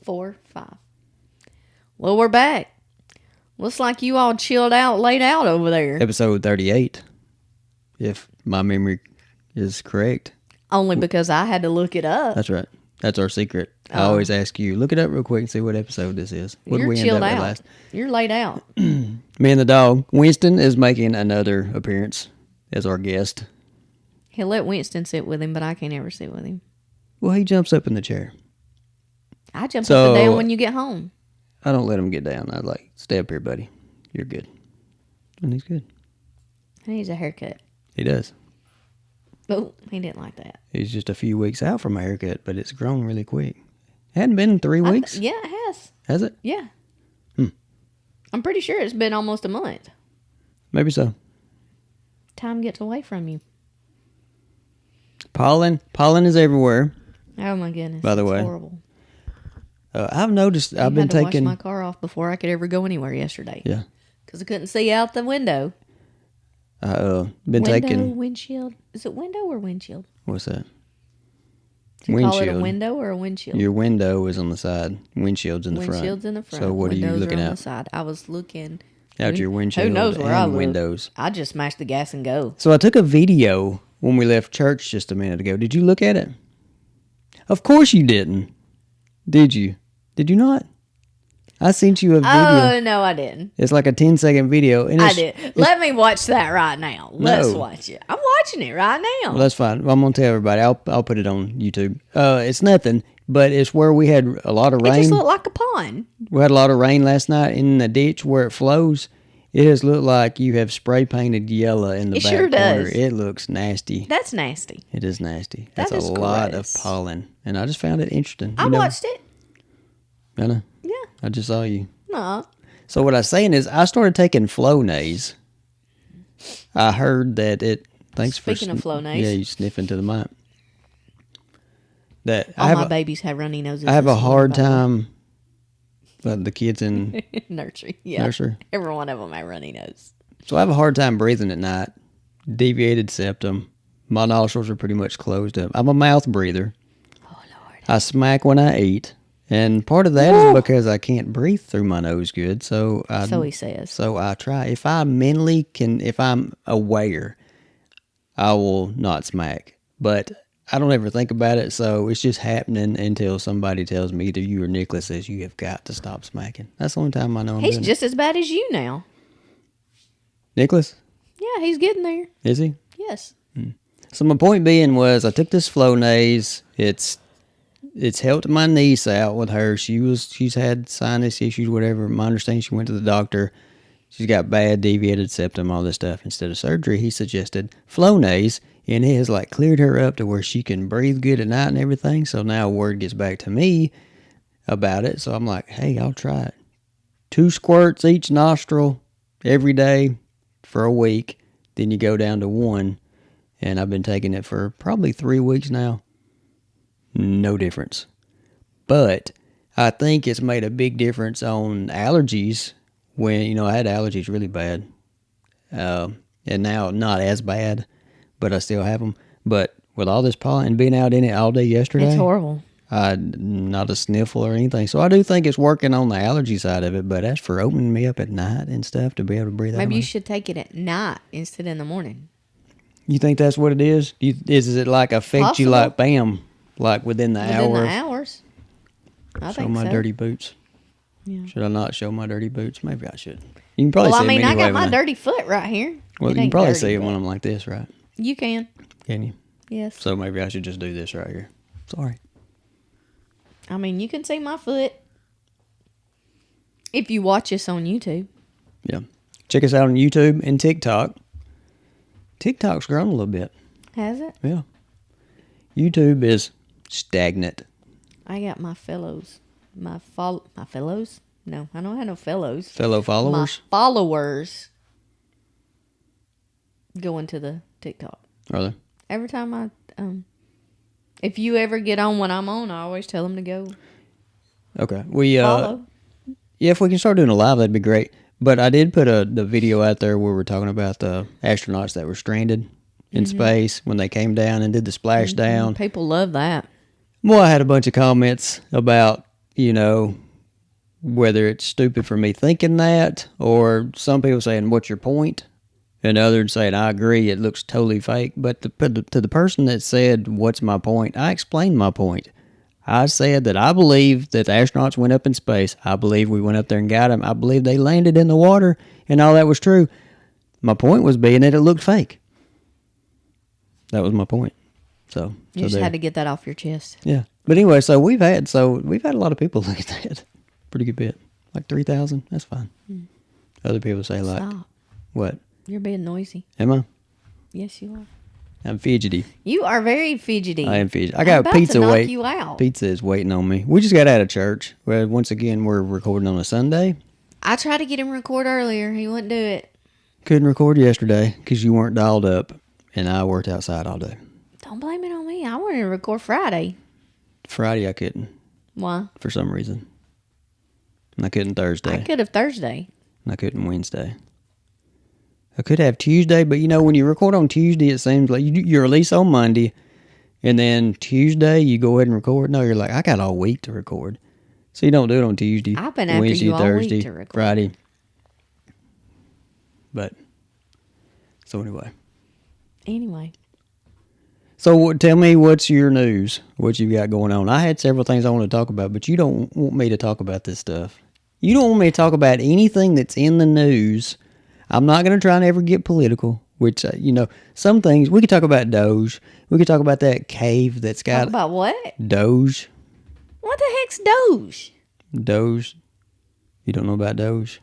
4, 5. Well, we're back. Looks like you all chilled out, laid out over there. Episode 38, if my memory is correct. Only because I had to look it up. That's right. That's our secret. I always ask you, look it up real quick and see what episode this is. What You're did we chilled end up out. with last? You're laid out. Me and the dog. Winston is making another appearance as our guest. He'll let Winston sit with him, but I can't ever sit with him. Well, he jumps up in the chair. I jump up and down when you get home. I don't let him get down. I like, stay up here, buddy. You're good. And he's good. He needs a haircut. He does. Oh, he didn't like that. He's just a few weeks out from a haircut, but it's grown really quick. Hadn't been 3 weeks? Yeah, it has. Has it? Yeah. I'm pretty sure it's been almost a month. Maybe so. Time gets away from you. Pollen is everywhere. Oh my goodness. By the it's way. horrible. I've noticed I've been had to taking... wash my car off before I could ever go anywhere yesterday. Yeah. Because I couldn't see out the window. Windshield. Is it window or windshield? What's that? Do you call it a window or a windshield? Your window is on the side. Windshield's in the front. Windshield's in the front. So what are you Windows looking are on at? the side. I was looking Out your windshield. Who knows where I look? Windows. I just smashed the gas and go. So I took a video when we left church just a minute ago. Did you look at it? Of course you didn't. Did you? Did you not? I sent you a video. Oh, no, I didn't. It's like a 10-second video. And I did. Let me watch that right now. Let's watch it. I'm watching it right now. Well, that's fine. I'm going to tell everybody. I'll put it on YouTube. It's nothing, but it's where we had a lot of rain. It just looked like a pond. We had a lot of rain last night in the ditch where it flows. It has looked like you have spray painted yellow in the back sure corner. does. It looks nasty. That's nasty. It is nasty. That That's is a lot gross. of pollen. And I just found it interesting. I watched it. I know. Yeah. I just saw you. No. So what I was saying is I started taking Flonase. I heard that it... Speaking of Flonase. Yeah, you sniffing to the mic. All my babies have runny noses. I have a hard time... the kids in... Nursery. Yeah. Nursery. Every one of them have runny nose. So I have a hard time breathing at night. Deviated septum. My nostrils are pretty much closed up. I'm a mouth breather. Oh, Lord. I smack when I eat. And part of that is because I can't breathe through my nose good. So he says. So I try. If I'm aware, I will not smack. But I don't ever think about it. So it's just happening until somebody tells me, either you or Nicholas says, you have got to stop smacking. That's the only time I know I'm He's doing just as bad as you now. Nicholas? Yeah, he's getting there. Is he? Yes. So my point being was I took this Flonase. It's helped my niece out with her. She's had sinus issues, whatever. My understanding, she went to the doctor. She's got bad deviated septum, all this stuff. Instead of surgery, he suggested Flonase, and it has like cleared her up to where she can breathe good at night and everything. So now word gets back to me about it. So I'm like, hey, I'll try it. 2 squirts each nostril every day for a week. Then you go down to 1. And I've been taking it for probably 3 weeks now. No difference. But I think it's made a big difference on allergies when, I had allergies really bad. And now not as bad, but I still have them. But with all this pollen and being out in it all day yesterday. It's horrible. Not a sniffle or anything. So I do think it's working on the allergy side of it. But as for opening me up at night and stuff to be able to breathe out. Maybe you should take it at night instead in the morning. You think that's what it is? Is it like affect you like bam? Like within the hours? I show think my so. dirty boots. Yeah. Should I not show my dirty boots? Maybe I should. You can probably see I mean, them anyway I got my dirty foot right here. Well, you can probably see it when I'm like this, right? You can. Can you? Yes. So maybe I should just do this right here. Sorry. I mean, you can see my foot if you watch us on YouTube. Yeah. Check us out on YouTube and TikTok. TikTok's grown a little bit. Has it? Yeah. YouTube is stagnant. I got my fellows. My fellows? No, I don't have no fellows. Fellow followers? My followers going to the TikTok. Are they? Every time if you ever get on when I'm on, I always tell them to go Okay. follow. Yeah, if we can start doing a live, that'd be great. But I did put the video out there where we're talking about the astronauts that were stranded in space when they came down and did the splashdown. People love that. Well, I had a bunch of comments about you know, whether it's stupid for me thinking that, or some people saying, what's your point? And others saying, I agree, it looks totally fake. But to the person that said, what's my point? I explained my point. I said that I believe that the astronauts went up in space. I believe we went up there and got them. I believe they landed in the water, and all that was true. My point was being that it looked fake. That was my point. So you just had to get that off your chest. Yeah. But anyway, so we've had a lot of people look at that. Pretty good bit. Like 3,000. That's fine. Other people say like, Stop. What? You're being noisy. Am I? Yes, you are. I'm fidgety. You are very fidgety. I am fidgety. I got about pizza to knock wait. you out. Pizza is waiting on me. We just got out of church. Well, once again, we're recording on a Sunday. I tried to get him to record earlier. He wouldn't do it. Couldn't record yesterday because you weren't dialed up, and I worked outside all day. Don't blame it on me. I wanted to record Friday. Friday I couldn't. Why? For some reason. And I couldn't Thursday. I could have Thursday. And I couldn't Wednesday. I could have Tuesday, but you know, when you record on Tuesday, it seems like you release on Monday, and then Tuesday you go ahead and record. No, you're like, I got all week to record. So you don't do it on Tuesday. I've been after Wednesday, you all Thursday, week to record. Friday. But, so anyway. So tell me, what's your news? What you got going on? I had several things I want to talk about, but you don't want me to talk about this stuff. You don't want me to talk about anything that's in the news. I'm not going to try and ever get political, which, you know, some things, we could talk about Doge. We could talk about that cave that's got... Talk about what? Doge. What the heck's Doge? Doge. You don't know about Doge?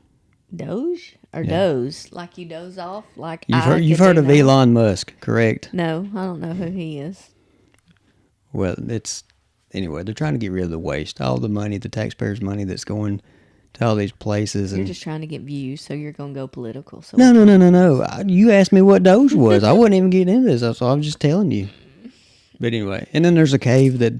Doge? Or Yeah. doze? Like you doze off? Like You've heard of Elon Musk, correct? No, I don't know who he is. Well, anyway, they're trying to get rid of the waste. All the money, the taxpayers' money that's going to all these places. You're And just trying to get views, so you're going to go political. So No. You asked me what Doge was. I wasn't even getting into this, so I was just telling you. But anyway, and then there's a cave that,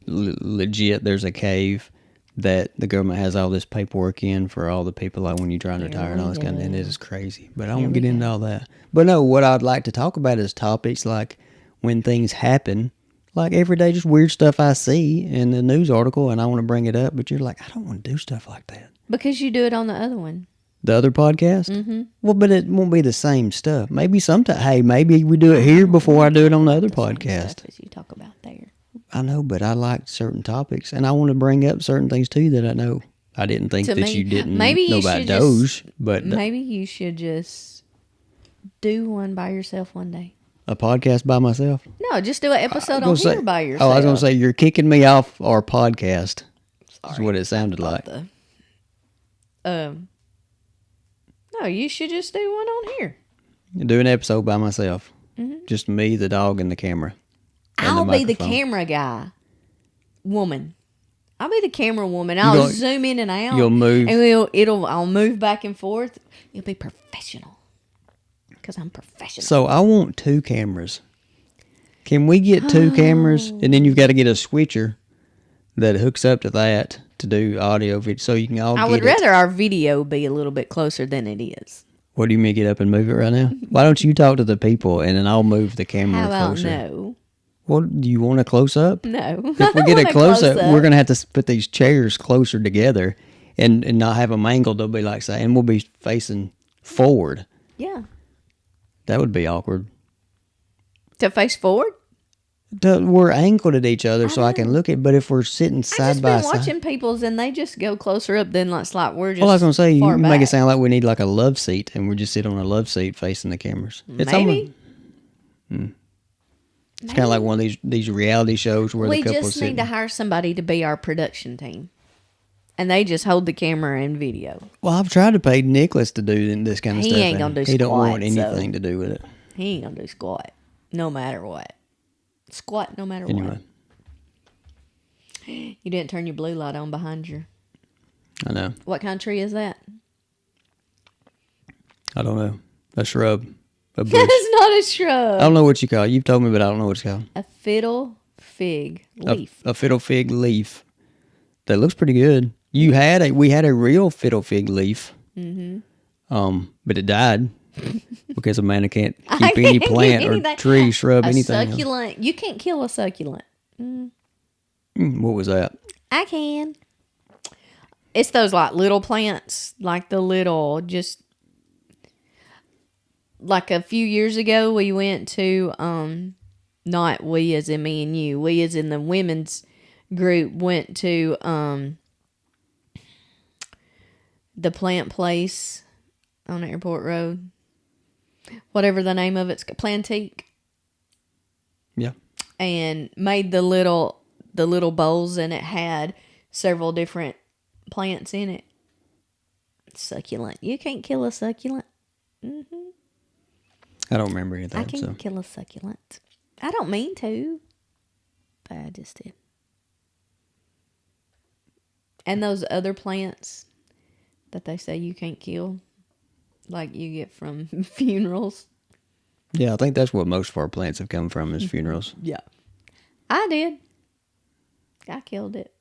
legit, there's a cave that the government has all this paperwork in for all the people, like when you try and retire and all this kind of, and it is crazy. But I won't get into all that. But no, what I'd like to talk about is topics like when things happen, like every day, just weird stuff I see in the news article, and I want to bring it up, but you're like, I don't want to do stuff like that. Because you do it on the other one. The other podcast? Mm-hmm. Well, but it won't be the same stuff. Maybe sometime, hey, maybe we do it here before I do it on the other podcast. Stuff as you talk about there. I know, but I like certain topics, and I want to bring up certain things too that I know. I didn't think that you didn't know about Doge, but maybe you should just do one by yourself one day. A podcast by myself? No, just do an episode on here by yourself. Oh, I was going to say, you're kicking me off our podcast. That's what it sounded like. No, you should just do one on here. Do an episode by myself. Mm-hmm. Just me, the dog, and the camera. I'll be the camera guy. Woman. I'll be the camera woman. I'll zoom in and out. You'll move. And I'll move back and forth. It'll be professional. Because I'm professional. So I want 2 cameras. Can we get 2 cameras? And then you've got to get a switcher that hooks up to that to do audio video, so you can all I would rather our video be a little bit closer than it is. What do you mean, get up and move it right now? Why don't you talk to the people and then I'll move the camera How about closer? no? What, do you want a close-up? No. If we get a close-up, we're going to have to put these chairs closer together and not have them angled. They'll be like, say, and we'll be facing forward. Yeah. That would be awkward. To face forward? We're angled at each other so I can look at, but if we're sitting side by side. I've watching people's and they just go closer up than it's like we're just Well, I was going to say, you make it back. sound like we need like a love seat and we just sit on a love seat facing the cameras. Maybe. It's kind of like one of these reality shows where the couple's We just need sitting. to hire somebody to be our production team. And they just hold the camera and video. Well, I've tried to pay Nicholas to do this kind of stuff. He ain't going to do He don't want squat, anything to do with it. He ain't going to do squat. No matter what. Squat no matter Anyway. what. You didn't turn your blue light on behind you. I know. What kind of tree is that? I don't know. A shrub. A bush. It's not a shrub. I don't know what you call it. You've told me, but I don't know what it's called. A fiddle fig leaf. A fiddle fig leaf. That looks pretty good. We had a real fiddle fig leaf. Mm-hmm. But it died because a man can't keep any plant or tree, shrub, anything. A succulent. You can't kill a succulent. What was that? I can. It's those like little plants, like the little, just like a few years ago we went to, not we as in me and you, we as in the women's group went to the plant place on Airport Road. Whatever the name of it's, Plantique. Yeah. And made the little bowls, and it had several different plants in it. Succulent. You can't kill a succulent. I don't remember any of that. I can't kill a succulent. I don't mean to, but I just did. And those other plants that they say you can't kill, like you get from funerals. Yeah, I think that's what most of our plants have come from, is funerals. Yeah. I did. I killed it.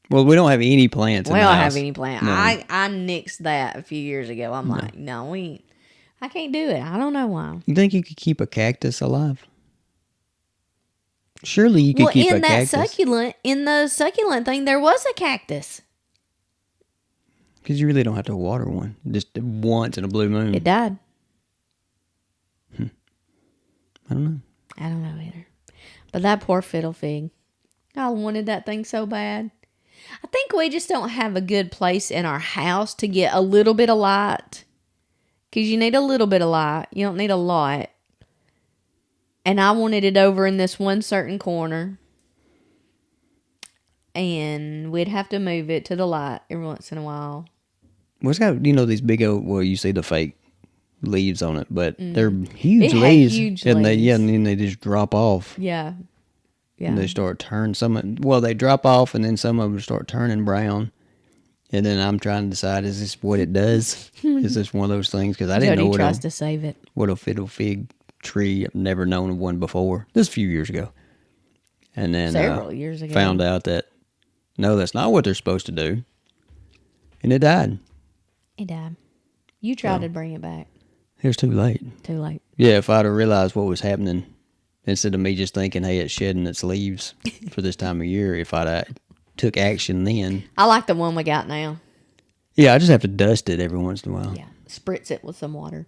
Well, we don't have any plants in We the don't house. have any plant. No. I nixed that a few years ago. I'm like, no, we ain't. I can't do it. I don't know why. You think you could keep a cactus alive? Surely you could keep a cactus. In the succulent thing, there was a cactus. Because you really don't have to water one. Just once in a blue moon. It died. I don't know. I don't know either. But that poor fiddle fig. I wanted that thing so bad. I think we just don't have a good place in our house to get a little bit of light. Because you need a little bit of light. You don't need a lot. And I wanted it over in this one certain corner. And we'd have to move it to the light every once in a while. Well, it's got, these big old, well, you see the fake leaves on it, but they're huge It had leaves. huge and leaves. and then they just drop off. Yeah. Yeah. And they start turning they drop off, and then some of them start turning brown. And then I'm trying to decide, is this what it does? Is this one of those things? Because I didn't Jody know tries to save it. what a fiddle fig tree. I've never known of one before. This was a few years ago. And then Several years ago. found out that, no, that's not what they're supposed to do. And it died. It died. You tried to bring it back. It was too late. Too late. Yeah, if I'd have realized what was happening, instead of me just thinking, hey, it's shedding its leaves for this time of year, if I'd took action then. I like the one we got now. Yeah, I just have to dust it every once in a while. Yeah. Spritz it with some water.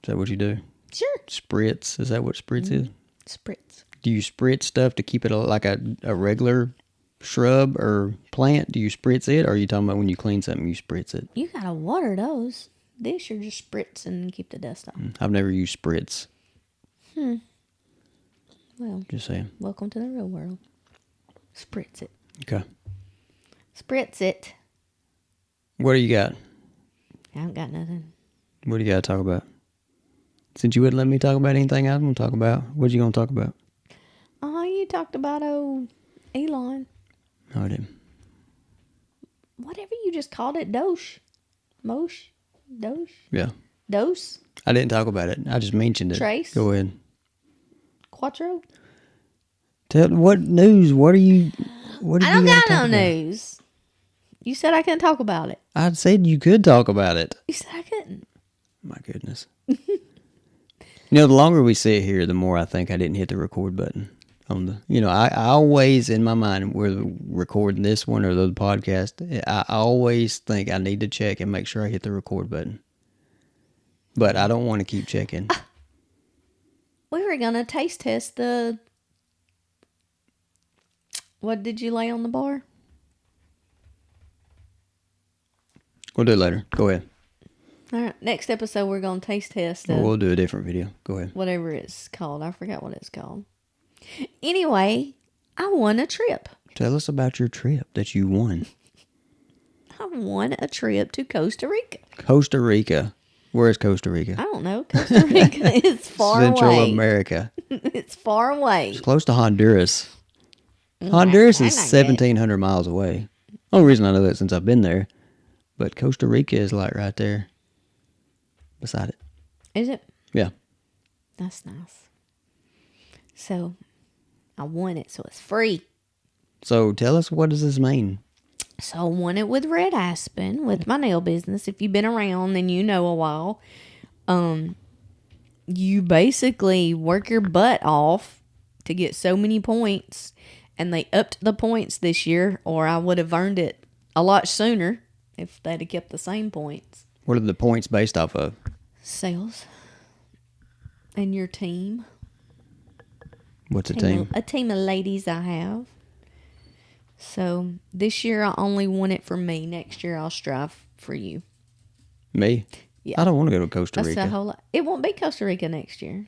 Is that what you do? Sure. Spritz? Is that what spritz is? Spritz. Do you spritz stuff to keep it like a regular shrub or plant? Do you spritz it, or are you talking about when you clean something, you spritz it? You gotta water those. This you're just spritz and keep the dust off. I've never used spritz. Well, Just saying. welcome to the real world. Spritz it. Okay. Spritz it. What do you got? I haven't got nothing. What do you got to talk about? Since you wouldn't let me talk about anything I was going to talk about, what you going to talk about? Oh, you talked about old Elon. No, I didn't. Whatever you just called it, Doge. Mosh? Doge? Yeah. Dose? I didn't talk about it. I just mentioned it. Trace? Go ahead. Quattro? What news? What did you I don't got no about? news. You said I couldn't talk about it. I said you could talk about it. You said I couldn't. My goodness. The longer we sit here, the more I think I didn't hit the record button on the. I always in my mind, we're recording this one or the podcast. I always think I need to check and make sure I hit the record button. But I don't want to keep checking. We were gonna taste test the. What did you lay on the bar? We'll do it later. Go ahead. All right, next episode we're gonna taste test Or we'll do a different video. Go ahead. whatever it's called. I forgot what it's called. Anyway, I won a trip. Tell us about your trip that you won. I won a trip to Costa Rica. Costa Rica. Where is Costa Rica? I don't know. Costa Rica is far Central away. America. It's far away. It's close to Honduras. Honduras is I get it. 1,700 miles away. Only reason I know that since I've been there. But Costa Rica is like right there beside it. Is it? Yeah. That's nice. So, I won it, so it's free. So tell us, what does this mean? So I won it with Red Aspen, with my nail business. If you've been around, then you know a while. You basically work your butt off to get so many points. And they upped the points this year, or I would have earned it a lot sooner if they'd have kept the same points. What are the points based off of? Sales. And your team. What's a team? A team of ladies I have. So this year I only won it for me. Next year I'll strive for you. Me? Yeah. I don't want to go to Costa That's Rica. a whole lot. It won't be Costa Rica next year.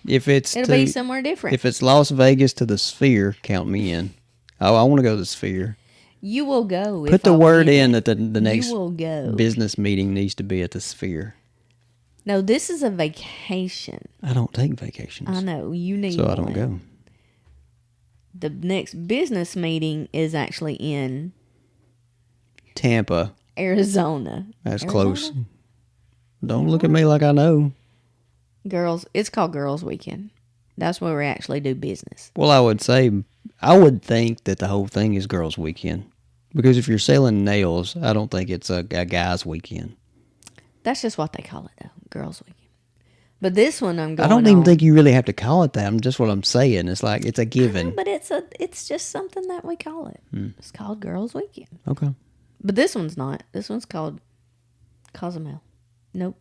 It'll be somewhere different. If it's Las Vegas to the Sphere, count me in. Oh, I want to go to the Sphere. You will go. Put the word in that the next you will go. business meeting needs to be at the Sphere. No, this is a vacation. I don't take vacations. I know. You need So one. I don't go. The next business meeting is actually in Tampa. Arizona. That's Arizona? close. Don't look at me like I know. Girls, it's called Girls Weekend. That's where we actually do business. Well, I would think that the whole thing is girls' weekend. Because if you're selling nails, I don't think it's a guy's weekend. That's just what they call it, though. Girls Weekend. But this one I'm going I don't even on. think you really have to call it that. I'm just what I'm saying. It's like it's a given. But it's just something that we call it. It's called Girls Weekend. Okay. But this one's not. This one's called Cozumel. Nope.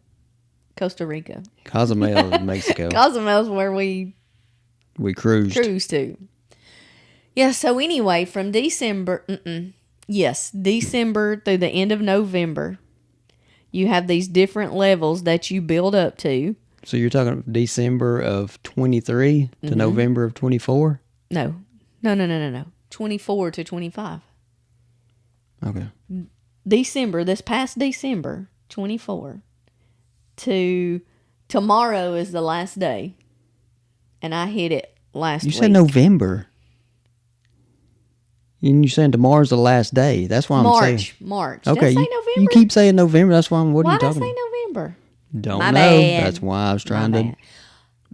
Costa Rica. Cozumel in Mexico. Cozumel's where we cruised. cruise to. Yeah, so anyway, from December through the end of November, you have these different levels that you build up to. So you're talking December of 23 to November of 24? No. 24 to 25. Okay. This past December, 24, to tomorrow is the last day. And I hit it last week. You said November. And you're saying tomorrow's the last day. That's why I'm saying. March. Okay. Did I say November? You keep saying November. That's why I'm. What are Why you did I talking say about? November? Don't My know. bad. That's why I was trying My to. bad.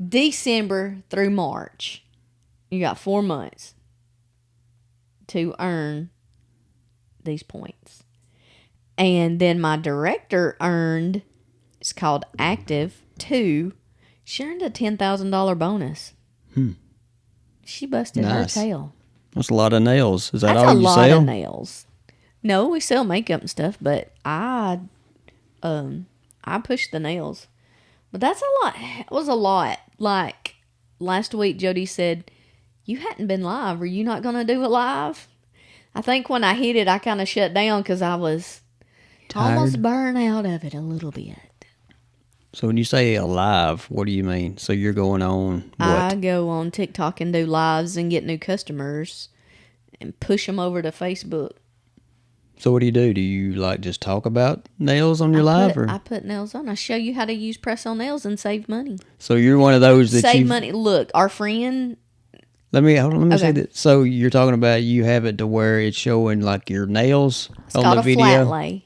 December through March. You got 4 months to earn these points. And then my director earned, it's called Active 2. She earned a $10,000 bonus. She busted Nice. her tail. That's a lot of nails. Is that That's all a you lot sell? of nails. No, we sell makeup and stuff, but I push the nails. But that's a lot. It was a lot. Like last week, Jody said, "You hadn't been live. Are you not going to do it live?" I think when I hit it, I kind of shut down because I was almost burned out of it a little bit. So when you say alive, what do you mean? So you're going on what? I go on TikTok and do lives and get new customers and push them over to Facebook. So what do? Do you like just talk about nails on your live? I put nails on. I show you how to use press-on nails and save money. So you're one of those that Save money. Look, our friend... Let me say Okay. that. So you're talking about you have it to where it's showing like your nails It's on called the a video. flat lay.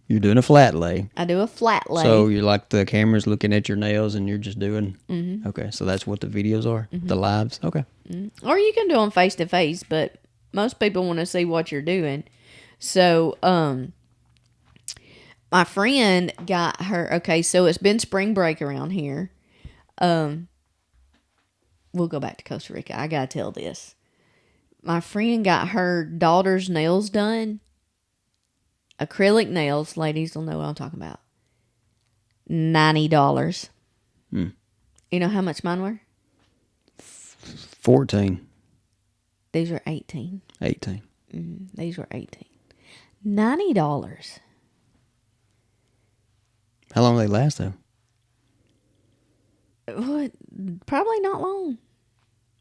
You're doing a flat lay. I do a flat lay. So you're like the camera's looking at your nails and you're just doing. Mm-hmm. Okay, so that's what the videos are, the lives. Okay. Or you can do them face to face, but most people want to see what you're doing. So, my friend got her. Okay, so it's been spring break around here. We'll go back to Costa Rica. I gotta tell this. My friend got her daughter's nails done. Acrylic nails, ladies will know what I'm talking about. $90. You know how much mine were? 14. These were 18. 18. These were 18. $90. How long do they last though? What? Probably not long.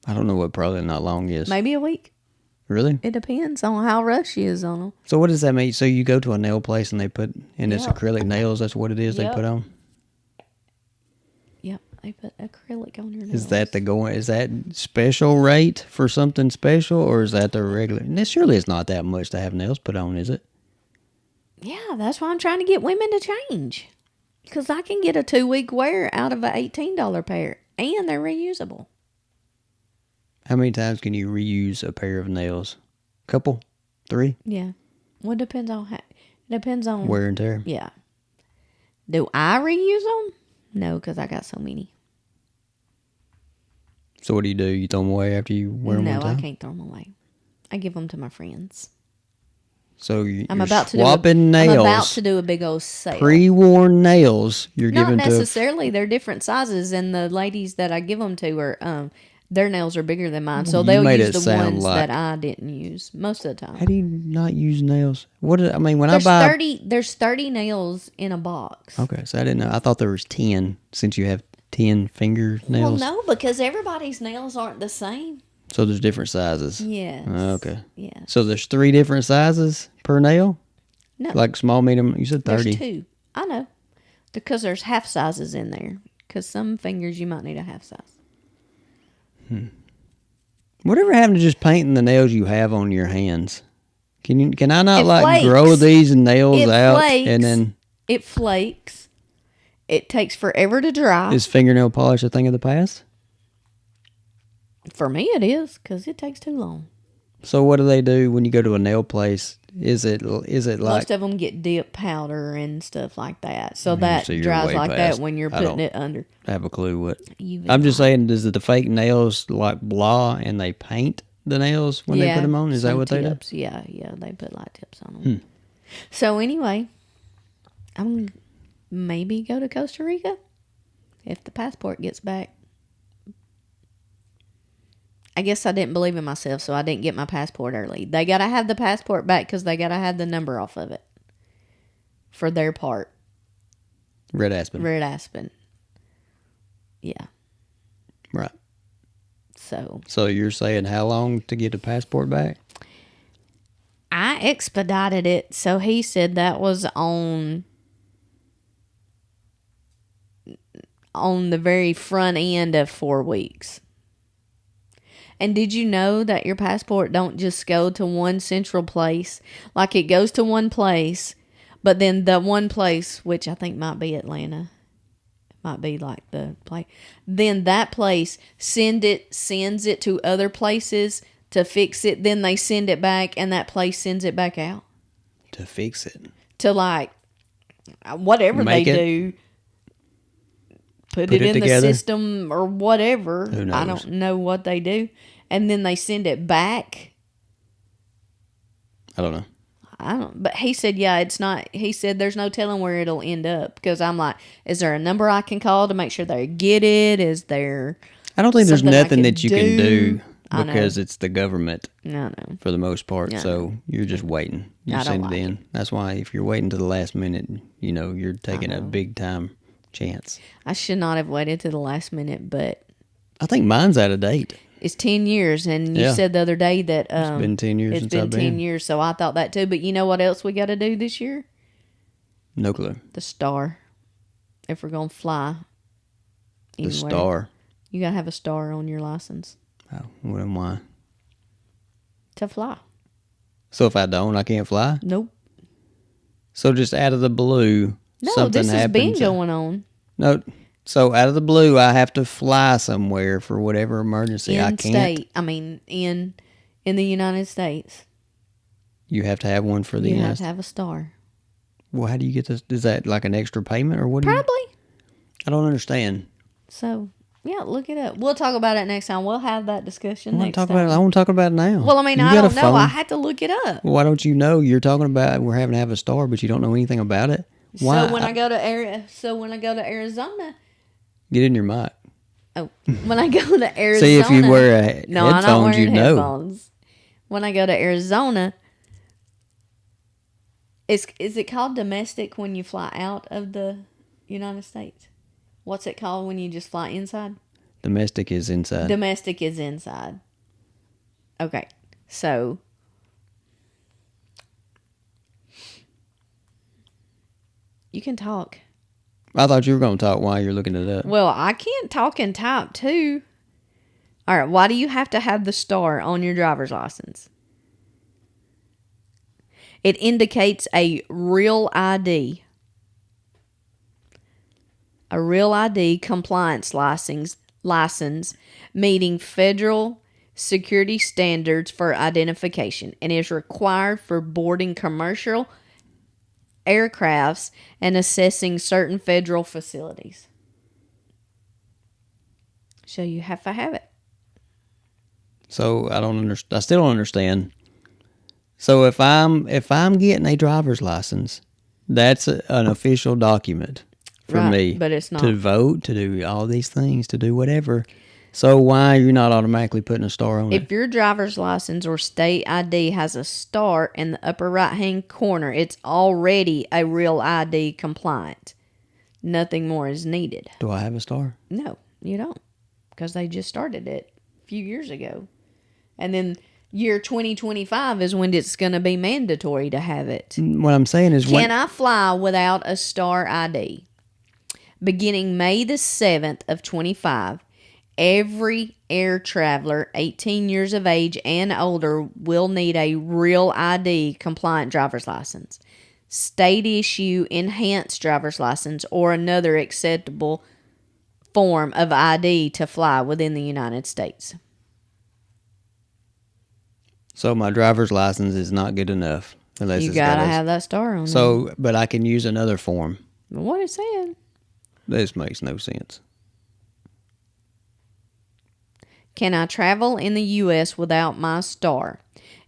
I don't know what probably not long is. Maybe a week. Really? It depends on how rush she is on them. So what does that mean? So you go to a nail place and they put in this Yep. acrylic nails. That's what it is Yep. they put on. Yep, they put acrylic on your nails. Is that Is that special rate for something special, or is that the regular? And surely it's not that much to have nails put on, is it? Yeah, that's why I'm trying to get women to change. Because I can get a 2-week wear out of an $18 pair, and they're reusable. How many times can you reuse a pair of nails? Couple? 3? Yeah. Well, it depends on it depends on Wear and tear. Yeah. Do I reuse them? No, because I got so many. So what do? You throw them away after you wear them No, one time? I can't throw them away. I give them to my friends. So you're I'm about swapping nails. I'm about to do a big old sale. Pre-worn nails you're Not giving to... necessarily. They're different sizes, and the ladies that I give them to are their nails are bigger than mine, so You they'll made use it the sound ones like- that I didn't use most of the time. How do you not use nails? When There's I buy... 30. There's 30 nails in a box. Okay, so I didn't know. I thought there was 10 since you have 10 fingernails. Well, no, because everybody's nails aren't the same. So there's different sizes. Yes. Okay. Yes. So there's 3 different sizes per nail? No. Like small, medium, you said 30. There's 2. I know. Because there's half sizes in there. Because some fingers you might need a half size. Whatever happened to just painting the nails you have on your hands? Can I not It flakes. grow these nails It out flakes. and then It flakes. It takes forever to dry. is fingernail polish a thing of the past? For me, it is because it takes too long. So what do they do when you go to a nail place? Is it like Most of them get dip powder and stuff like that, so that so you're dries way like past- that when you're I putting don't- it under. I have a clue what? UV I'm just light. saying, does the fake nails like blah and they paint the nails when they put them on? Is that some what they do? tips. Yeah, they put light tips on them. So anyway, I'm maybe go to Costa Rica if the passport gets back. I guess I didn't believe in myself, so I didn't get my passport early. They got to have the passport back because they got to have the number off of it for their part. Red Aspen. Red Aspen. Yeah. Right. So So you're saying how long to get a passport back? I expedited it. So he said that was on the very front end of 4 weeks. And did you know that your passport don't just go to one central place? Like it goes to one place, but then the one place, which I think might be Atlanta, might be like the place, then that place sends it to other places to fix it. Then they send it back, and that place sends it back out To fix it. to like whatever Make they it. do. Put Put it it in together. the system or whatever. Who I knows? don't know what they do. And then they send it back. I don't know. But he said, yeah, it's not. He said there's no telling where it'll end up. Because I'm like, is there a number I can call to make sure they get it? Is there I don't think there's something I nothing that you can do I know. because it's the government No, no. for the most part. Yeah. So you're just waiting. You I don't send like it in. That's why if you're waiting to the last minute, you're taking a big time chance. I should not have waited to the last minute, but I think mine's out of date. it's 10 years. And you Yeah. said the other day that It's been 10 years it's since been I've 10 been. years. So I thought that too. But you know what else we got to do this year? No clue. The star. If we're going to fly The anywhere. star. You got to have a star on your license Oh, what am I? to fly. So if I don't, I can't fly? Nope. So just out of the blue, No, something this has happens. been going on. No, so out of the blue, I have to fly somewhere for whatever emergency. I in can't. state. I mean, in the United States. You have to have one for the You have United to have a star. Well, how do you get this? Is that like an extra payment or what? Do you, Probably. I don't understand. So, yeah, look it up. We'll talk about it next time. We'll have that discussion I want next to talk time. about it. I want to talk about it now. Well, I mean, You I got a don't know. phone. I had to look it up. Well, why don't you know? You're talking about we're having to have a star, but you don't know anything about it. Why? So when I go to Arizona, Get in your mic. when I go to Arizona, See if you wear no, I'm not headphones, wearing you know. headphones. When I go to Arizona, is it called domestic when you fly out of the United States? What's it called when you just fly inside? Domestic is inside. Domestic is inside. Okay, so you can talk. I thought you were going to talk while you're looking it up. Well, I can't talk and type too. All right, why do you have to have the star on your driver's license? It indicates a real ID. A real ID compliance license meeting federal security standards for identification and is required for boarding commercial aircrafts and assessing certain federal facilities. So you have to have it. So I don't understand. I still don't understand. So if I'm getting a driver's license, that's an official document for Right, me. but it's not. To vote, to do all these things, to do whatever. So why are you not automatically putting a star on it? If your driver's license or state ID has a star in the upper right-hand corner, it's already a real ID compliant. Nothing more is needed. Do I have a star? No, you don't, because they just started it a few years ago. And then year 2025 is when it's going to be mandatory to have it. What I'm saying is, Can I fly without a star ID? Beginning May the 7th of 25, every air traveler 18 years of age and older will need a real ID compliant driver's license, state issue enhanced driver's license, or another acceptable form of ID to fly within the United States. so my driver's license is not good enough unless You it's gotta got have that star on So, but I can use another form. there. What it said. This makes no sense. Can I travel in the U.S. without my star?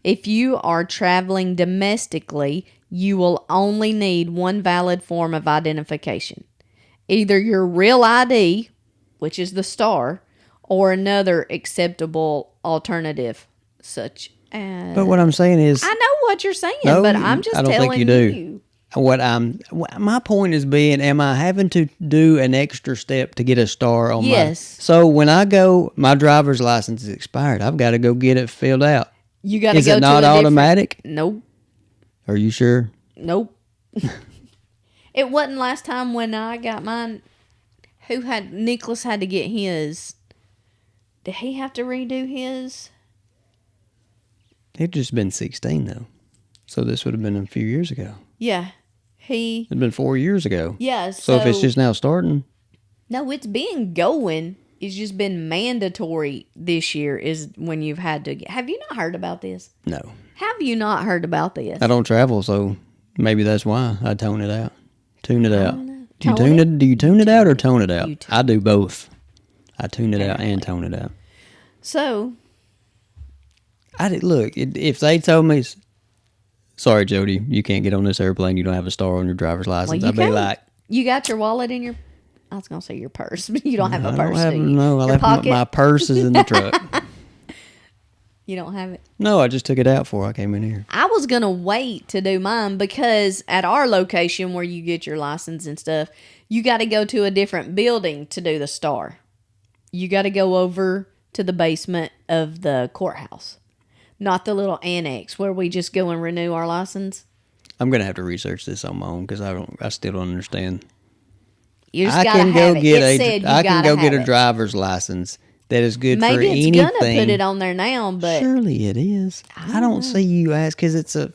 If you are traveling domestically, you will only need one valid form of identification. Either your real ID, which is the star, or another acceptable alternative, such as... But what I'm saying is, I know what you're saying, No, but I'm just I don't telling think you do. My point is being, am I having to do an extra step to get a star on Yes. So when I go, my driver's license is expired. I've got to go get it filled out. You got to Is go it to not a automatic? Nope. Are you sure? Nope. It wasn't last time when I got mine. Nicholas had to get his. Did he have to redo his? He'd just been 16 though. So this would have been a few years ago. Yeah. It'd been 4 years ago. Yeah. So if it's just now starting, No, it's been going. It's just been mandatory this year is when you've had to get. Have you not heard about this? no. Have you not heard about this? I don't travel, so maybe that's why I tone it out. Tune it out. Tone Do you tune it out or tone it out? You tune I do both. I tune it out and tone it out. So, Look, if they told me, sorry, Jody, you can't get on this airplane. You don't have a star on your driver's license. you I'd be can. like, You got your wallet in your... I was going to say your purse, but you don't have a I purse, don't have, do you? no, I Your left pocket? my purse is in the truck. You don't have it? No, I just took it out before I came in here. I was going to wait to do mine because at our location where you get your license and stuff, you got to go to a different building to do the star. You got to go over to the basement of the courthouse, not the little annex where we just go and renew our license. I'm gonna have to research this on my own because I still don't understand. You just I got to can have go it. get It said you I can gotta go get have a it. driver's license that is good Maybe for it's anything. gonna put it on there now, but Surely it is. I don't see you ask because it's a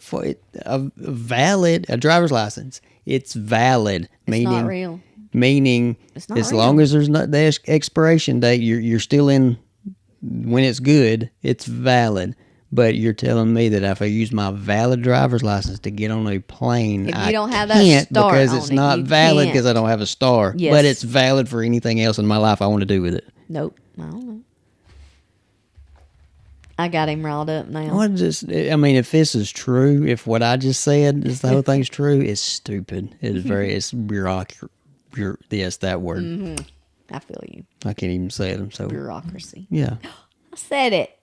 valid driver's license. It's valid, it's not real. meaning It's not as real. long as there's not the expiration date, you're still in. When it's good, it's valid. But you're telling me that if I use my valid driver's license to get on a plane, If you I don't have that can't star because on it's it, not you valid can't. because I don't have a star. Yes. But it's valid for anything else in my life I want to do with it. Nope. I don't know. I got him riled up now. If this is true, if what I just said is the whole thing's true, it's stupid. It's bureaucracy. Yes, that word. Mm-hmm. I feel you. I can't even say it. I'm so Bureaucracy. yeah, I said it.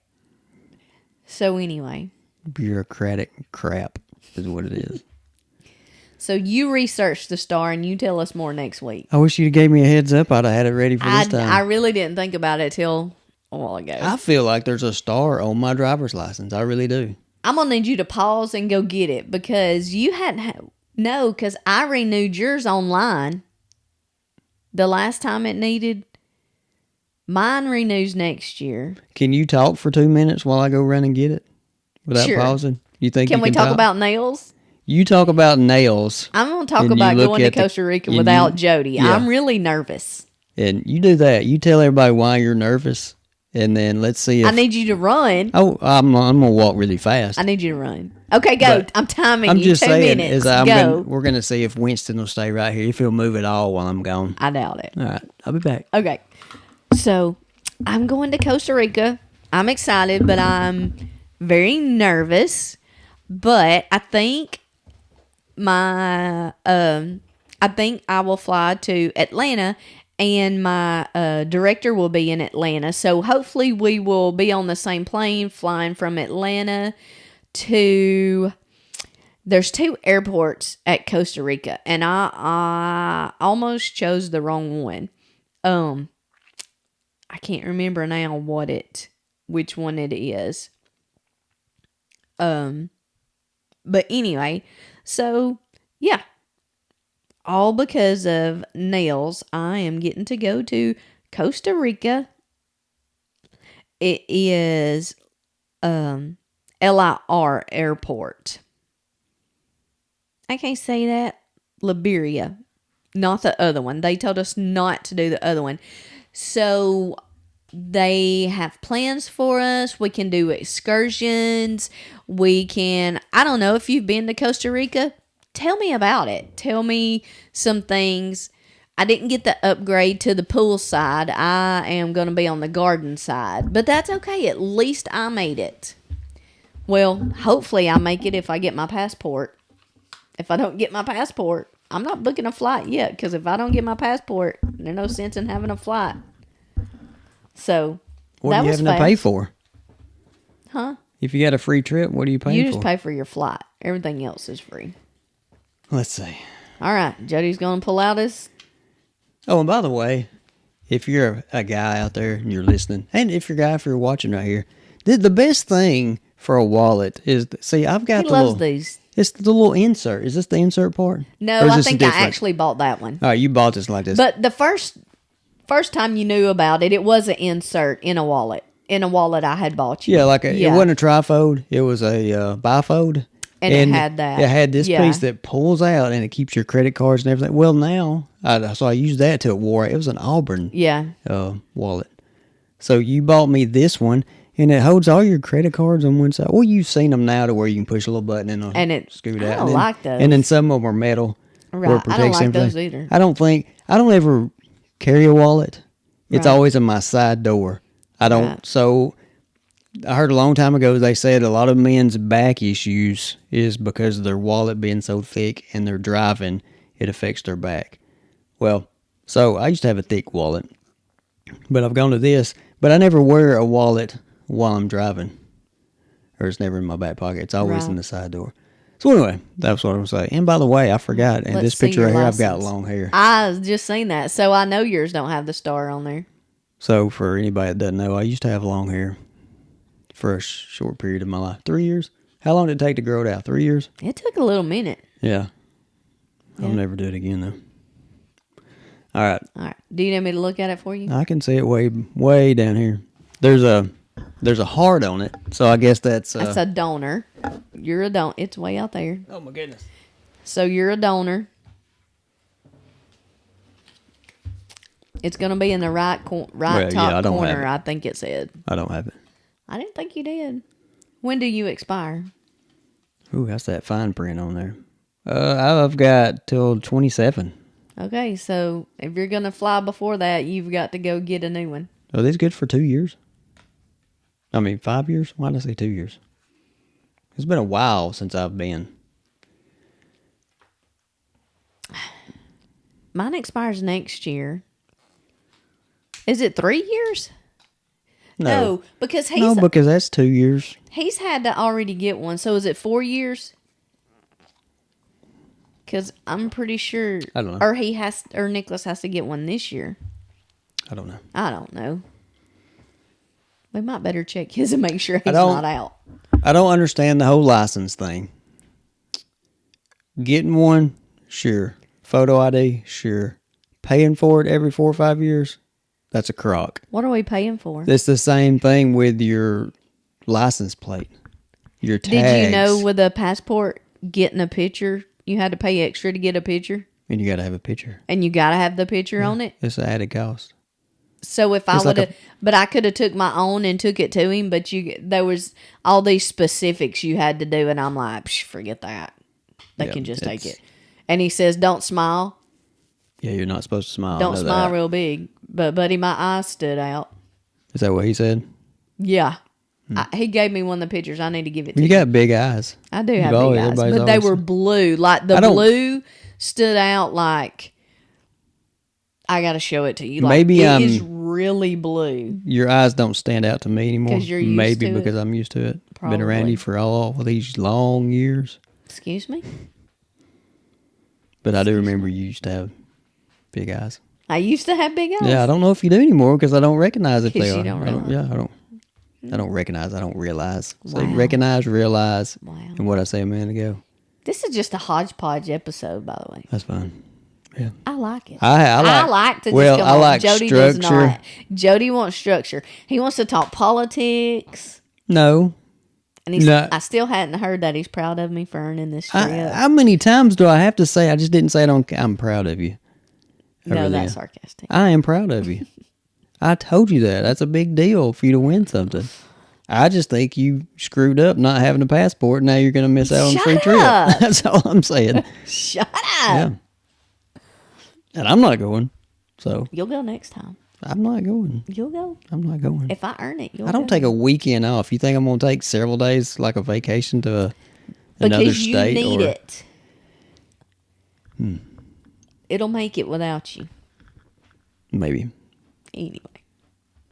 So anyway, bureaucratic crap is what it is. so you research the star and you tell us more next week. I wish you gave me a heads up. I'd have had it ready for this time. I really didn't think about it till a while ago. I feel like there's a star on my driver's license. I really do. I'm gonna need you to pause and go get it because you hadn't. No, because I renewed yours online. The last time it needed. Mine renews next year. Can you talk for 2 minutes while I go run and get it without Sure. pausing? You think Can you we can talk about nails? You talk about nails. I'm going to talk And you about look going to at the- Costa Rica and without you- Jody. yeah. I'm really nervous. And you do that. You tell everybody why you're nervous, and then let's see if I need you to run. Oh, I'm gonna walk really fast. I need you to run. Okay, go. But I'm timing I'm you. just 2 saying, minutes. we're gonna see if Winston will stay right here. If he'll move at all while I'm gone. I doubt it. All right, I'll be back. Okay. So I'm going to Costa Rica. I'm excited, but I'm very nervous But I think I think I will fly to Atlanta, and my director will be in Atlanta. So hopefully we will be on the same plane flying from Atlanta to. There's two airports at Costa Rica, and I almost chose the wrong one. I can't remember now which one it is. But anyway, so yeah, all because of nails, I am getting to go to Costa Rica. It is LIR airport. I can't say that. Liberia, not the other one. They told us not to do the other one. So they have plans for us. We can do excursions. I don't know if you've been to Costa Rica. Tell me about it. Tell me some things. I didn't get the upgrade to the pool side. I am going to be on the garden side. But that's okay. At least I made it. Well, hopefully I make it if I get my passport. If I don't get my passport, I'm not booking a flight yet. Because if I don't get my passport, there's no sense in having a flight. So, what are you having to pay for? Huh? If you got a free trip, what are you paying for? You just pay for your flight. Everything else is free. Let's see. All right. Jody's going to pull out his... Oh, and by the way, if you're a guy out there and you're listening, and if you're watching right here, the best thing for a wallet is... See, I've got he loves these. It's the little insert. Is this the insert part? No, I think I actually bought that one. Oh, you bought this like this. But the first time you knew about it, it was an insert in a wallet. In a wallet I had bought you. Yeah, it wasn't a trifold. It was a bifold. And it had that. It had this piece that pulls out and it keeps your credit cards and everything. Well, now, so I used that till it wore. It was an Auburn wallet. So you bought me this one, and it holds all your credit cards on one side. Well, you've seen them now to where you can push a little button and it scoot out. I don't like those. And then some of them are metal. Right, I don't like those either. I don't ever carry a wallet. It's always in my side door. I don't. Right. So I heard a long time ago they said a lot of men's back issues is because of their wallet being so thick and they're driving, it affects their back. Well, so I used to have a thick wallet, but I've gone to this, but I never wear a wallet while I'm driving, or it's never in my back pocket. It's always in the side door. So anyway, that's what I was saying. And by the way, I forgot. And this picture right here, I've got long hair. I just seen that, so I know yours don't have the star on there. So for anybody that doesn't know, I used to have long hair for a short period of my life. 3 years. How long did it take to grow it out? 3 years? It took a little minute. Yeah. I'll never do it again though. All right. Do you need me to look at it for you? I can see it way down here. There's a heart on it, so I guess that's a donor. You're a donor. It's way out there. Oh my goodness. So you're a donor. It's going to be in the right top corner, I think it said. I don't have it. I didn't think you did. When do you expire? Ooh, that's that fine print on there. I've got till 27. Okay, so if you're going to fly before that, you've got to go get a new one. Oh, this good for 2 years? 5 years? Why did I say 2 years? It's been a while since I've been. Mine expires next year. Is it 3 years? No, because because that's 2 years. He's had to already get one. So is it 4 years? Because I'm pretty sure. I don't know. Or Nicholas has to get one this year. I don't know. I don't know. We might better check his and make sure he's not out. I don't understand the whole license thing. Getting one, sure. Photo ID, sure. Paying for it every 4 or 5 years, that's a crock. What are we paying for? It's the same thing with your license plate. Your tags. Did you know with a passport, getting a picture, you had to pay extra to get a picture? And you got to have a picture. And you got to have the picture on it? It's an added cost. So if I would have, but I could have took my own and took it to him, but there was all these specifics you had to do, and I'm like, forget that. They can just take it. And he says, don't smile. Yeah, you're not supposed to smile. Don't smile real big. But buddy, my eyes stood out. Is that what he said? Yeah. He gave me one of the pictures. I need to give it to You you. got big eyes. I do have You've big eyes, everybody's but they always- were blue. Like the I don't- blue stood out. Like I got to show it to you. Like, Maybe it is really blue. Your eyes don't stand out to me anymore. 'Cause you're used Maybe to it? because I'm used to it. Been around Probably. you for all these long years. Excuse me. But I do remember you used to have big eyes. I used to have big eyes. Yeah, I don't know if you do anymore because I don't recognize if 'Cause they you are. don't I don't, realize. yeah, I don't recognize. I don't realize. Say Wow. recognize, realize, Wow. and what I say a minute ago. This is just a hodgepodge episode, by the way. That's fine. Yeah, I like it. I like to just well, come I on. like Jody does structure. not. Jody wants structure. He wants to talk politics. No. And he's, No. I still hadn't heard that he's proud of me for earning this trip. How many times do I have to say? I just didn't say it. I'm proud of you. I No, really that's am. sarcastic. I am proud of you. I told you that. That's a big deal for you to win something. I just think you screwed up not having a passport. Now you're going to miss out on the free Shut trip. up. That's all I'm saying. Shut up. Yeah. And I'm not going. So You'll go next time. I'm not going. You'll go. I'm not going. If I earn it, you'll I don't go. take a weekend off. You think I'm going to take several days like a vacation to another because you state? need or it. It'll make it without you. Maybe. Anyway.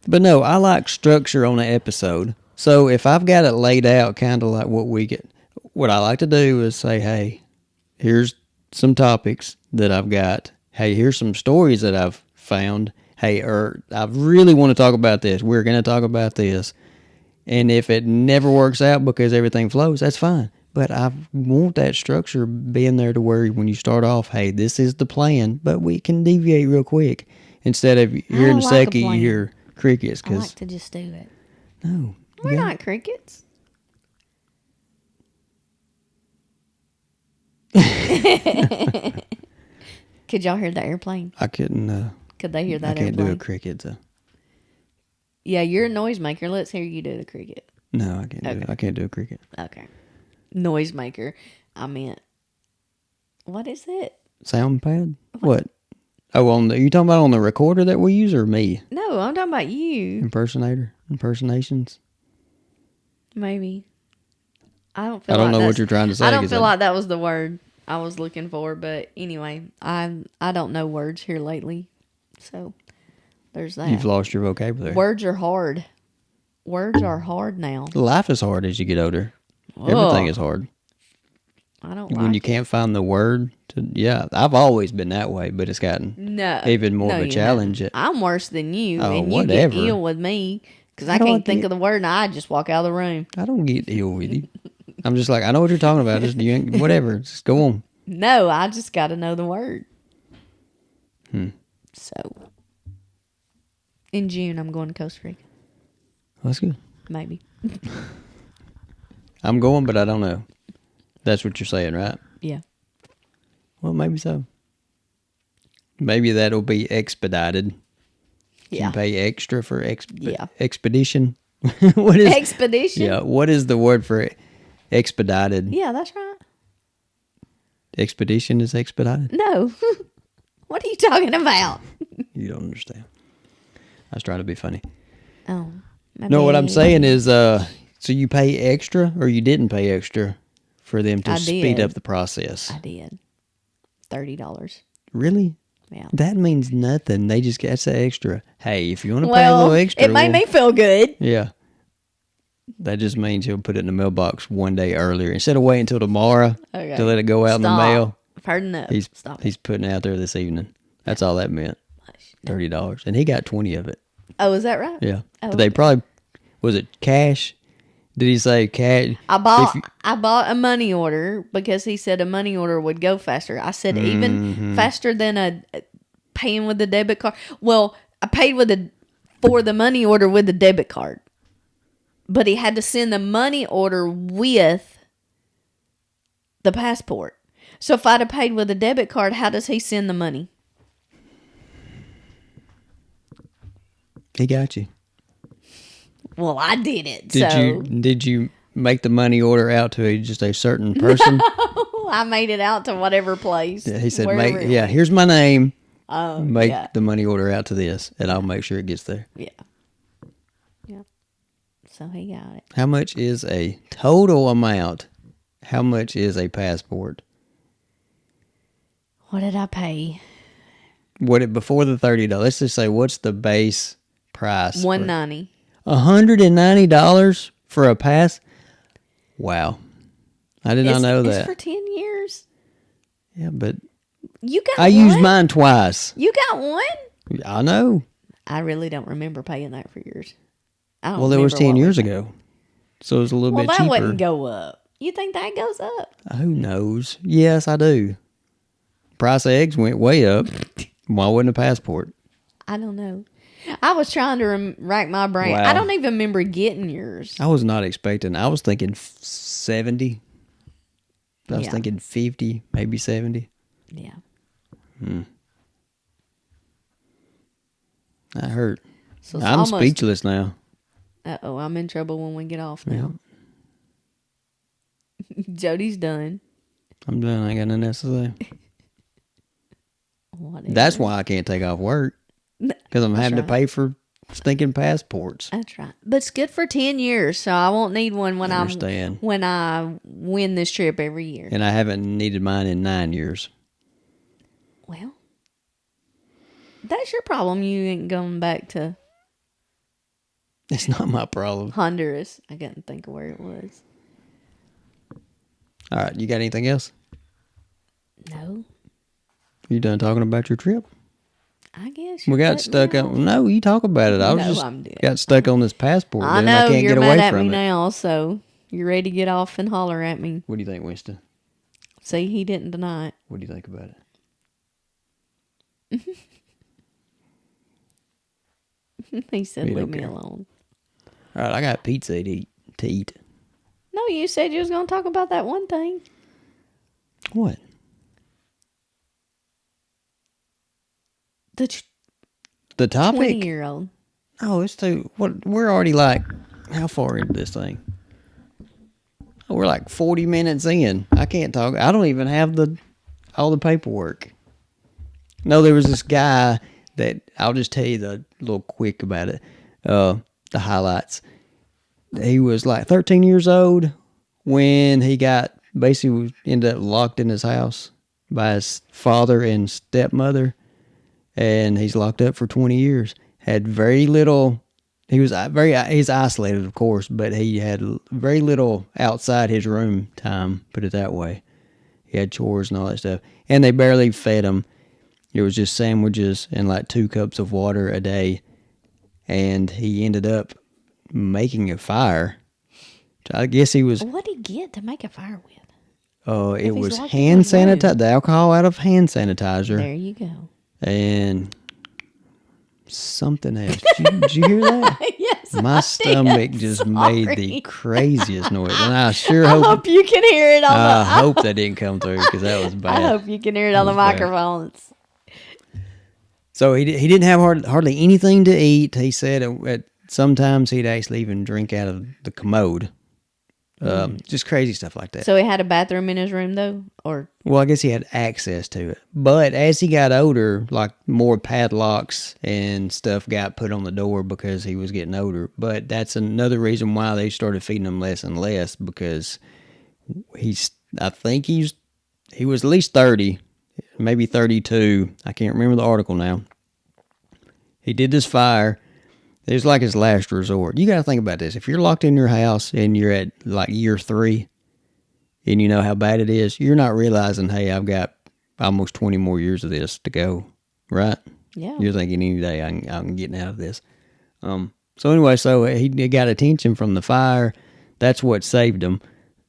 But no, I like structure on an episode. So if I've got it laid out kind of like what we get, what I like to do is say, hey, here's some topics that I've got. Hey, here's some stories that I've found. Hey, or I really want to talk about this. We're going to talk about this. And if it never works out because everything flows, that's fine. But I want that structure being there to where when you start off, hey, this is the plan, but we can deviate real quick. Instead of here in a like a second, you plan. hear crickets. I Because like to just do it. no. We're yeah. not crickets. Could y'all hear the airplane? I couldn't. Could they hear that I can't airplane? do a cricket. So. Yeah, you're a noisemaker. Let's hear you do the cricket. No, I can't do it. Okay. I can't do a cricket. Okay. Noisemaker. I meant, what is it? Sound pad? What? Oh, you talking about on the recorder that we use or me? No, I'm talking about you. Impersonations? Maybe. I don't feel I don't like know what that's- you're trying to say. I don't 'cause feel like that was the word I was looking for, but anyway, I don't know words here lately. So there's that. You've lost your vocabulary. Words are hard. Words are hard now. Life is hard as you get older. Everything is hard. I don't When like you it. can't find the word to, yeah, I've always been that way, but it's gotten No, even more no, of a you challenge. haven't. I'm worse than you, Oh, and you whatever. get ill with me because I How do I can't think get- of the word, and I just walk out of the room. I don't get ill with you. I'm just like, I know what you're talking about. Just you ain't, whatever. Just go on. No, I just got to know the word. So, in June, I'm going to Costa Rica. That's good. Maybe. I'm going, but I don't know. That's what you're saying, right? Yeah. Well, maybe so. Maybe that'll be expedited. Yeah. You pay extra for Yeah. expedition. What is Expedition? Yeah, what is the word for expedited? Yeah, that's right. Expedition is expedited? No. What are you talking about? You don't understand. I was trying to be funny. Oh. my No, what I'm bad. saying is, so you pay extra or you didn't pay extra for them to I speed did. up the process? I did. $30. Really? Yeah. That means nothing. They just get the extra. Hey, if you want to pay a Well, little extra, it made well, me feel good. yeah. That just means he'll put it in the mailbox one day earlier instead of waiting until tomorrow Okay. to let it go out in the Stop. mail. I've heard enough. Stop He's putting it out there this evening. That's all that meant. it. $30, and he got 20 of it. Oh, is that right? Yeah, Oh, but they probably was it cash? Did he say cash? I bought If you- I bought a money order because he said a money order would go faster. I said even faster than a paying with the debit card. Well, I paid for the money order with the debit card. But he had to send the money order with the passport. So if I'd have paid with a debit card, how does he send the money? He got you. Well, I did it. Did you make the money order out to just a certain person? I made it out to whatever place. Yeah, he said, wherever it was. here's my name. Oh, Make yeah. the money order out to this, and I'll make sure it gets there. Yeah. Yeah. so he got it. How much is a total amount? How much is a passport? What did I pay? What it before the $30? Let's just say what's the base price? $190. $190 for a pass? Wow. I did not know that. It's for 10 years. Yeah, but You got I one? used mine twice. You got one? I know. I really don't remember paying that for yours. I don't Well, it was remember 10 what years we paid. ago. So it was a little Well, bit that cheaper. wouldn't go up. You think that goes up? Who knows? Yes, I do. Price of eggs went way up. Why wouldn't a passport? I don't know. I was trying to rack my brain. Wow. I don't even remember getting yours. I was not expecting. I was thinking 70. I was Yeah. thinking 50, maybe 70. Yeah. That hurt. So it's I'm almost, speechless now. Uh-oh, I'm in trouble when we get off now. Yeah. Jody's done. I'm done. I ain't got nothing else to say. Whatever. That's why I can't take off work. Because I'm having to pay for stinking passports. That's right. But it's good for 10 years, so I won't need one when Understand. when I win this trip every year. And I haven't needed mine in 9 years. Well, that's your problem. You ain't going back to It's not my problem. Honduras. I couldn't think of where it was. All right. You got anything else? No, You done talking about your trip? I guess We got stuck on. No, you talk about it. I was No, just I'm dead. got stuck on this passport. I dude, know I can't you're get mad away at from me it. now, so you're ready to get off and holler at me. What do you think, Winston? See, he didn't deny it. What do you think about it? He said, You "Leave don't me care. alone." All right, I got pizza to eat. No, you said you was going to talk about that one thing. What? The topic? 20-year-old. Oh, it's too. What? We're already like how far into this thing? Oh, we're like 40 minutes in. I can't talk. I don't even have all the paperwork. No, there was this guy that I'll just tell you the little quick about it. The highlights. He was like 13 years old when he got basically ended up locked in his house by his father and stepmother, and he's locked up for 20 years. Had very little. He's isolated, of course, but he had very little outside his room time. Put it that way. He had chores and all that stuff, and they barely fed him. It was just sandwiches and like 2 cups of water a day, and he ended up making a fire. I guess he was. What did he get to make a fire with? It he's was locked hand in his room. sanitizer, the alcohol out of hand sanitizer, There you go. and something else. Did you hear that? Yes, My stomach just made the Sorry. craziest noise, and I sure I hope. hope you can hear it on I the. hope that didn't come through because that was I bad. hope you can hear it on the was bad. microphones. So he didn't have hardly anything to eat. He said sometimes he'd actually even drink out of the commode. Just crazy stuff like that. So he had a bathroom in his room, though, or Well, I guess he had access to it. But as he got older, like more padlocks and stuff got put on the door because he was getting older. But that's another reason why they started feeding him less and less, because I think he was at least 30, maybe 32. I can't remember the article now. He did this fire. It was like his last resort. You got to think about this. If you're locked in your house and you're at like year 3 and you know how bad it is, you're not realizing, hey, I've got almost 20 more years of this to go, right? yeah. You're thinking any day I'm getting out of this. So anyway, he got attention from the fire. That's what saved him.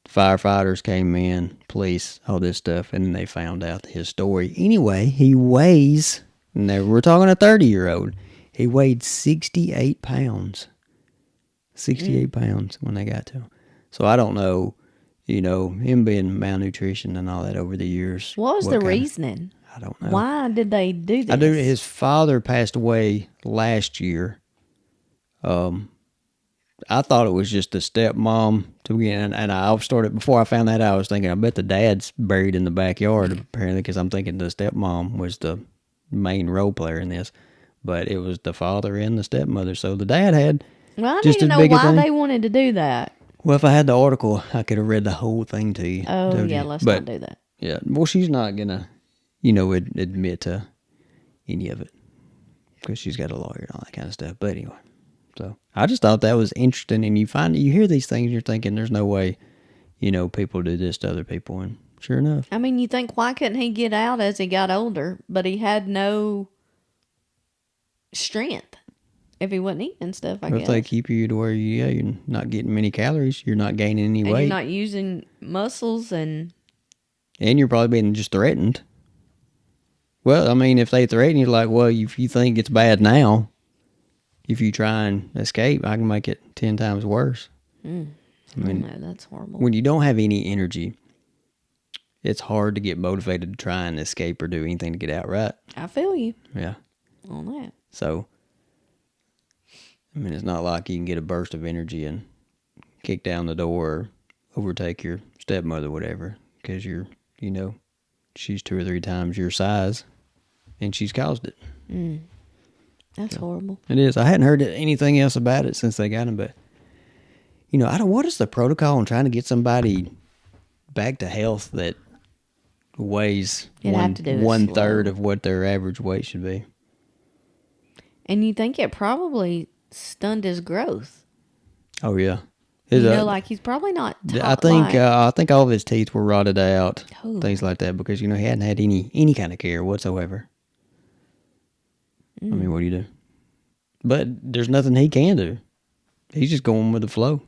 Firefighters came in, police, all this stuff, and then they found out his story. Anyway, he weighs, now we're talking a 30-year-old, he weighed 68 pounds. 68 pounds when they got to him. So I don't know, him being malnutrition and all that over the years. What was the reasoning? I don't know. Why did they do this? His father passed away last year. I thought it was just the stepmom to begin, and I started, before I found that out, I was thinking, I bet the dad's buried in the backyard, apparently, because I'm thinking the stepmom was the main role player in this, but it was the father and the stepmother. So the dad had Well, I need Just to as know big a why thing. they wanted to do that. Well, if I had the article, I could have read the whole thing to you. Oh, told yeah, you. let's But not do that. yeah, well, she's not gonna, admit to any of it because she's got a lawyer and all that kind of stuff. But anyway, so I just thought that was interesting. And you hear these things, you're thinking, there's no way, people do this to other people, and sure enough. I mean, you think, why couldn't he get out as he got older? But he had no strength if he wasn't eating and stuff, I If guess. they keep you to where you're not getting many calories, you're not gaining any and weight, you're not using muscles and... and you're probably being just threatened. Well, I mean, if they threaten you, like, well, if you think it's bad now, if you try and escape, I can make it 10 times worse. I mean, no, that's horrible. When you don't have any energy, it's hard to get motivated to try and escape or do anything to get out, right? I feel you Yeah. on that. So, I mean, it's not like you can get a burst of energy and kick down the door or overtake your stepmother or whatever, because she's 2 or 3 times your size, and she's caused it. That's horrible. It is. I hadn't heard anything else about it since they got him, but what is the protocol in trying to get somebody back to health that weighs You'd have to do it one slow. third of what their average weight should be? And you think it probably stunned his growth. Oh yeah, Like he's probably not. I think all of his teeth were rotted out, Oh. things like that, because he hadn't had any kind of care whatsoever. I mean, what do you do? But there's nothing he can do. He's just going with the flow.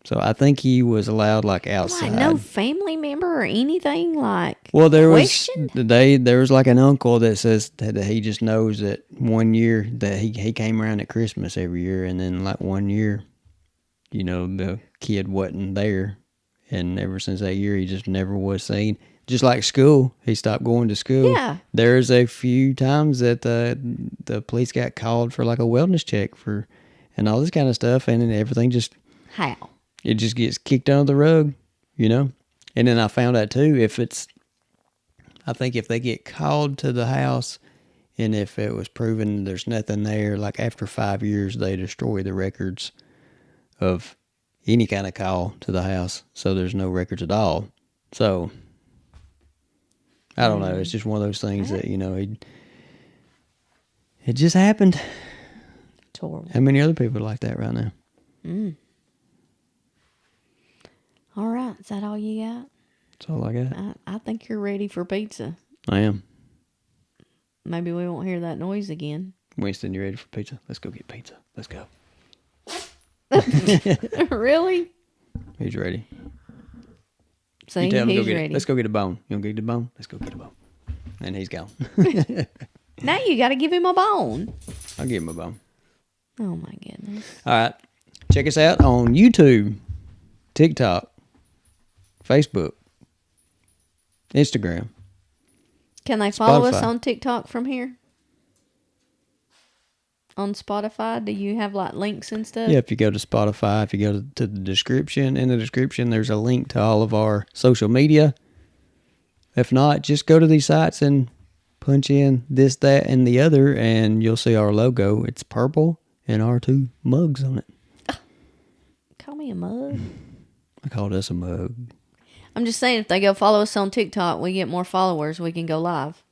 So I think he was allowed like outside. Like no family member or anything like. Well, there questioned? was like an uncle that says that he just knows that one year that he came around at Christmas every year, and then like one year, the kid wasn't there, and ever since that year he just never was seen. Just like school, he stopped going to school. Yeah. There's a few times that the police got called for like a wellness check and all this kind of stuff, and then everything just How? it just gets kicked under the rug, And then I found out too, I think if they get called to the house, and if it was proven there's nothing there, like after 5 years, they destroy the records of any kind of call to the house, so there's no records at all. So I don't know. It's just one of those things that it just happened. It's horrible. How many other people are like that right now? All right, is that all you got? That's all I got. I think you're ready for pizza. I am. Maybe we won't hear that noise again. Winston, you ready for pizza? Let's go get pizza. Let's go. Really? Who's ready? See, You tell him to he's go get ready. it. Let's go get a bone. You want to get the bone? Let's go get a bone. And he's gone. Now you got to give him a bone. I'll give him a bone. Oh my goodness. All right. Check us out on YouTube, TikTok, Facebook, Instagram. Can they follow us Spotify. on TikTok from here? On Spotify, do you have like links and stuff? Yeah, if you go to Spotify, if you go to the description, in the description, there's a link to all of our social media. If not, just go to these sites and punch in this, that, and the other, and you'll see our logo. It's purple and our 2 mugs on it. Call me a mug. I called us a mug. I'm just saying, if they go follow us on TikTok, we get more followers. We can go live.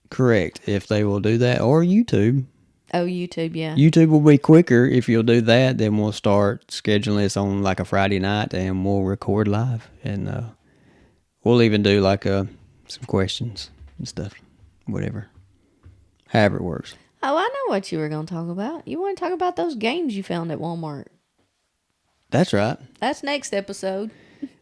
Correct. If they will do that, or YouTube. Oh, YouTube, yeah. YouTube will be quicker. If you'll do that, then we'll start scheduling this on like a Friday night, and we'll record live. And we'll even do like some questions and stuff. Whatever. However it works. Oh, I know what you were going to talk about. You want to talk about those games you found at Walmart. That's right. That's next episode.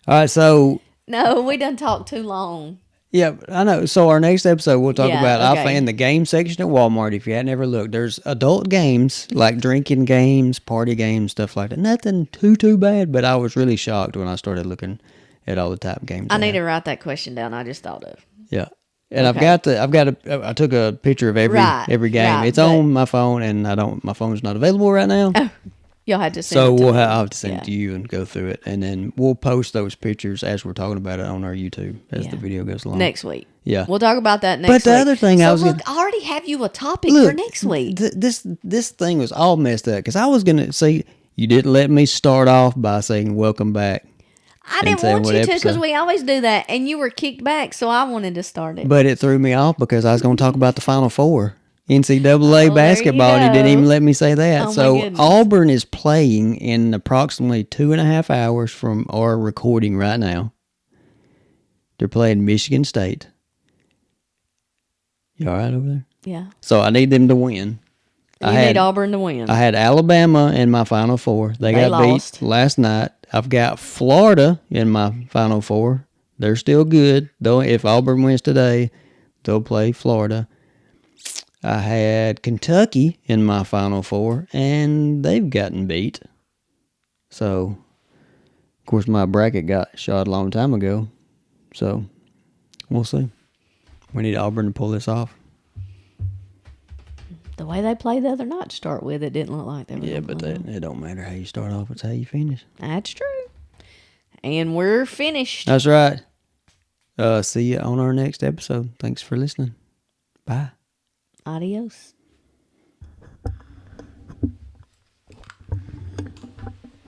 All right, so... No, we done talked too long. Yeah, I know. So our next episode, we'll talk Yeah, about I okay. found the game section at Walmart. If you hadn't ever looked, there's adult games like drinking games, party games, stuff like that. Nothing too bad, but I was really shocked when I started looking at all the type of games. I they need have. to write that question down. I just thought of. Yeah, and Okay. I took a picture of every Right, game. right, It's but- on my phone, and my phone's not available right now. Oh, You'll have to send So it to we'll me. I'll have to send Yeah. it to you and go through it, and then we'll post those pictures as we're talking about it on our YouTube as the Yeah. video goes along. Next week. Yeah. We'll talk about that next But week. the other thing so I was look, gonna- I already have you a topic Look, for next week. this thing was all messed up because I was gonna say you didn't let me start off by saying welcome back. I didn't saying want what you to because episode. we always do that, and you were kicked back, so I wanted to start it. But it threw me off because I was going to talk about the Final Four. NCAA there you basketball, and he didn't even go. let me say that. Oh, my So goodness. Auburn is playing in approximately 2.5 hours from our recording right now. They're playing Michigan State. You all right over there? Yeah. So I need them to win. You need Auburn to win. I had Alabama in my Final Four. They got lost. beat last night. I've got Florida in my Final Four. They're still good. Though if Auburn wins today, they'll play Florida. I had Kentucky in my Final Four, and they've gotten beat. So, of course, my bracket got shot a long time ago. So, we'll see. We need Auburn to pull this off. The way they played the other night to start with, it didn't look like they were. Yeah, but it don't matter how you start off, it's how you finish. That's true. And we're finished. That's right. See you on our next episode. Thanks for listening. Bye. Adios.